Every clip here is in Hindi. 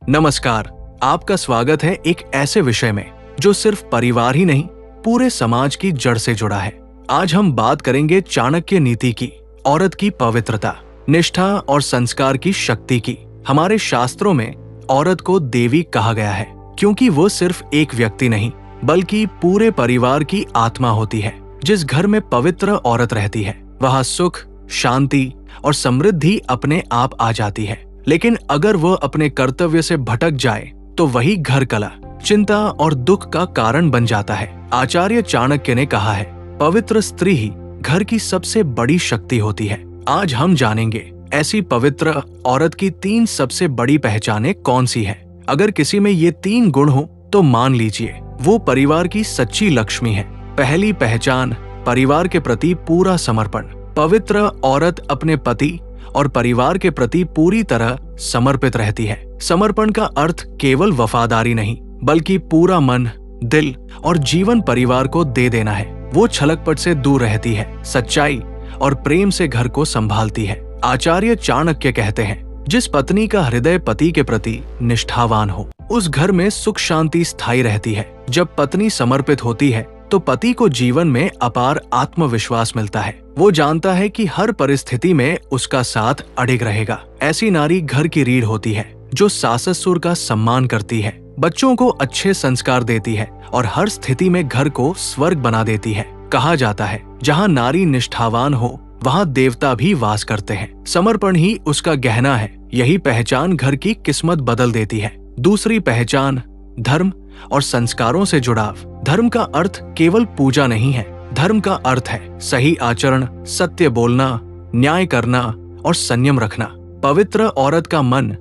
नमस्कार, आपका स्वागत है एक ऐसे विषय में जो सिर्फ परिवार ही नहीं, पूरे समाज की जड़ से जुड़ा है। आज हम बात करेंगे चाणक्य नीति की, औरत की पवित्रता, निष्ठा और संस्कार की शक्ति की। हमारे शास्त्रों में औरत को देवी कहा गया है क्योंकि वो सिर्फ एक व्यक्ति नहीं बल्कि पूरे परिवार की आत्मा होती है। जिस घर में पवित्र औरत रहती है वहाँ सुख, शांति और समृद्धि अपने आप आ जाती है। लेकिन अगर वह अपने कर्तव्य से भटक जाए तो वही घर कलह, चिंता और दुख का कारण बन जाता है। आचार्य चाणक्य ने कहा है, पवित्र स्त्री ही घर की सबसे बड़ी शक्ति होती है। आज हम जानेंगे ऐसी पवित्र औरत की 3 सबसे बड़ी पहचानें कौन सी है। अगर किसी में ये 3 गुण हो तो मान लीजिए वो परिवार की सच्ची लक्ष्मी है। पहली पहचान, परिवार के प्रति पूरा समर्पण। पवित्र औरत अपने पति और परिवार के प्रति पूरी तरह समर्पित रहती है। समर्पण का अर्थ केवल वफादारी नहीं बल्कि पूरा मन, दिल और जीवन परिवार को दे देना है। वो छलकपट से दूर रहती है, सच्चाई और प्रेम से घर को संभालती है। आचार्य चाणक्य कहते हैं, जिस पत्नी का हृदय पति के प्रति निष्ठावान हो उस घर में सुख शांति स्थायी रहती है। जब पत्नी समर्पित होती है तो पति को जीवन में अपार आत्मविश्वास मिलता है। वो जानता है कि हर परिस्थिति में उसका साथ अडिग रहेगा। ऐसी नारी घर की रीढ़ होती है जो सास ससुर का सम्मान करती है, बच्चों को अच्छे संस्कार देती है और हर स्थिति में घर को स्वर्ग बना देती है। कहा जाता है, जहाँ नारी निष्ठावान हो वहाँ देवता भी वास करते हैं। समर्पण ही उसका गहना है। यही पहचान घर की किस्मत बदल देती है। दूसरी पहचान, धर्म और संस्कारों से जुड़ाव। धर्म का अर्थ केवल पूजा नहीं है। धर्म का अर्थ है सही आचरण, सत्य बोलना, न्याय करना और संयम रखना। पवित्र औरत का मन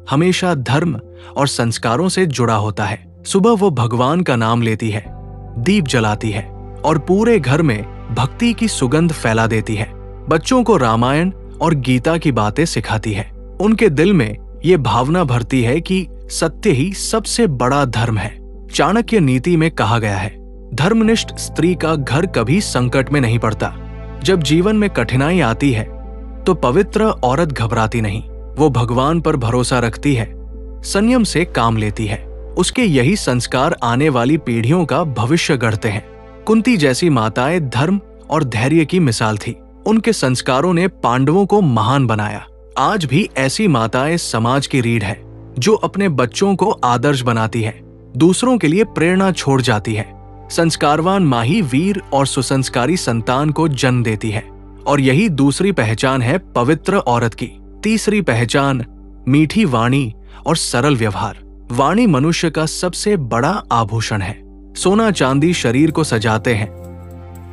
हमेशा धर्म और संस्कारों से जुड़ा होता है। सुबह वो भगवान का नाम लेती है, दीप जलाती है और पूरे घर में भक्ति की सुगंध फैला देती है। बच्चों को रामायण और गीता की बातें सिखाती है। उनके दिल में ये भावना भरती है कि सत्य ही सबसे बड़ा धर्म है। चाणक्य नीति में कहा गया है, धर्मनिष्ठ स्त्री का घर कभी संकट में नहीं पड़ता। जब जीवन में कठिनाई आती है तो पवित्र औरत घबराती नहीं। वो भगवान पर भरोसा रखती है, संयम से काम लेती है। उसके यही संस्कार आने वाली पीढ़ियों का भविष्य गढ़ते हैं। कुंती जैसी माताएं धर्म और धैर्य की मिसाल थी। उनके संस्कारों ने पांडवों को महान बनाया। आज भी ऐसी माताएं समाज की रीढ़ है जो अपने बच्चों को आदर्श बनाती है, दूसरों के लिए प्रेरणा छोड़ जाती है। संस्कारवान माँ ही वीर और सुसंस्कारी संतान को जन्म देती है और यही दूसरी पहचान है पवित्र औरत की। तीसरी पहचान, मीठी वाणी और सरल व्यवहार। वाणी मनुष्य का सबसे बड़ा आभूषण है। सोना चांदी शरीर को सजाते हैं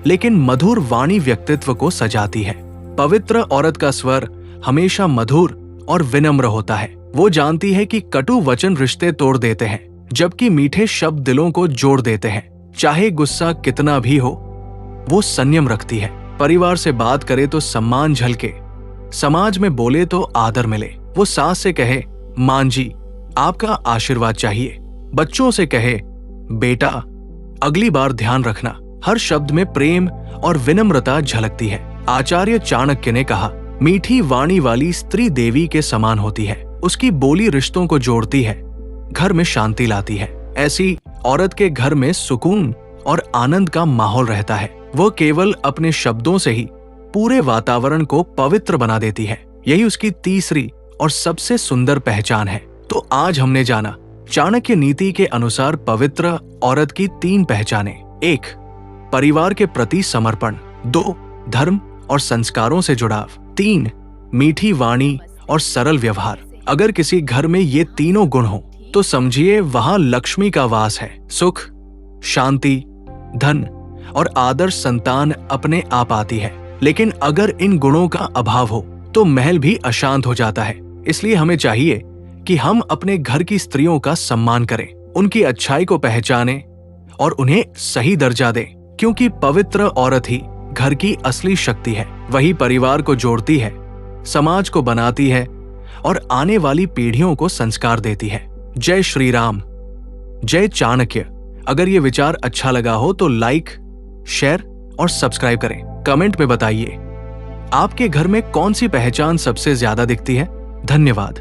लेकिन मधुर वाणी व्यक्तित्व को सजाती है। पवित्र औरत का स्वर हमेशा मधुर और विनम्र होता है। वो जानती है कि कटु वचन रिश्ते तोड़ देते हैं जबकि मीठे शब्द दिलों को जोड़ देते हैं। चाहे गुस्सा कितना भी हो, वो संयम रखती है। परिवार से बात करे तो सम्मान झलके, समाज में बोले तो आदर मिले। वो सास से कहे, मां जी आपका आशीर्वाद चाहिए। बच्चों से कहे, बेटा अगली बार ध्यान रखना। हर शब्द में प्रेम और विनम्रता झलकती है। आचार्य चाणक्य ने कहा, मीठी वाणी वाली स्त्री देवी के समान होती है। उसकी बोली रिश्तों को जोड़ती है, घर में शांति लाती है। ऐसी औरत के घर में सुकून और आनंद का माहौल रहता है। वो केवल अपने शब्दों से ही पूरे वातावरण को पवित्र बना देती है। यही उसकी तीसरी और सबसे सुंदर पहचान है। तो आज हमने जाना चाणक्य नीति के अनुसार पवित्र औरत की 3 पहचानें। 1. परिवार के प्रति समर्पण। 2. धर्म और संस्कारों से जुड़ाव। 3. मीठी वाणी और सरल व्यवहार। अगर किसी घर में ये तीनों गुण हो तो समझिए वहां लक्ष्मी का वास है। सुख, शांति, धन और आदर्श संतान अपने आप आती है। लेकिन अगर इन गुणों का अभाव हो तो महल भी अशांत हो जाता है। इसलिए हमें चाहिए कि हम अपने घर की स्त्रियों का सम्मान करें, उनकी अच्छाई को पहचानें और उन्हें सही दर्जा दें, क्योंकि पवित्र औरत ही घर की असली शक्ति है। वही परिवार को जोड़ती है, समाज को बनाती है और आने वाली पीढ़ियों को संस्कार देती है। जय श्री राम, जय चाणक्य। अगर ये विचार अच्छा लगा हो तो लाइक, शेयर और सब्सक्राइब करें। कमेंट में बताइए आपके घर में कौन सी पहचान सबसे ज्यादा दिखती है। धन्यवाद।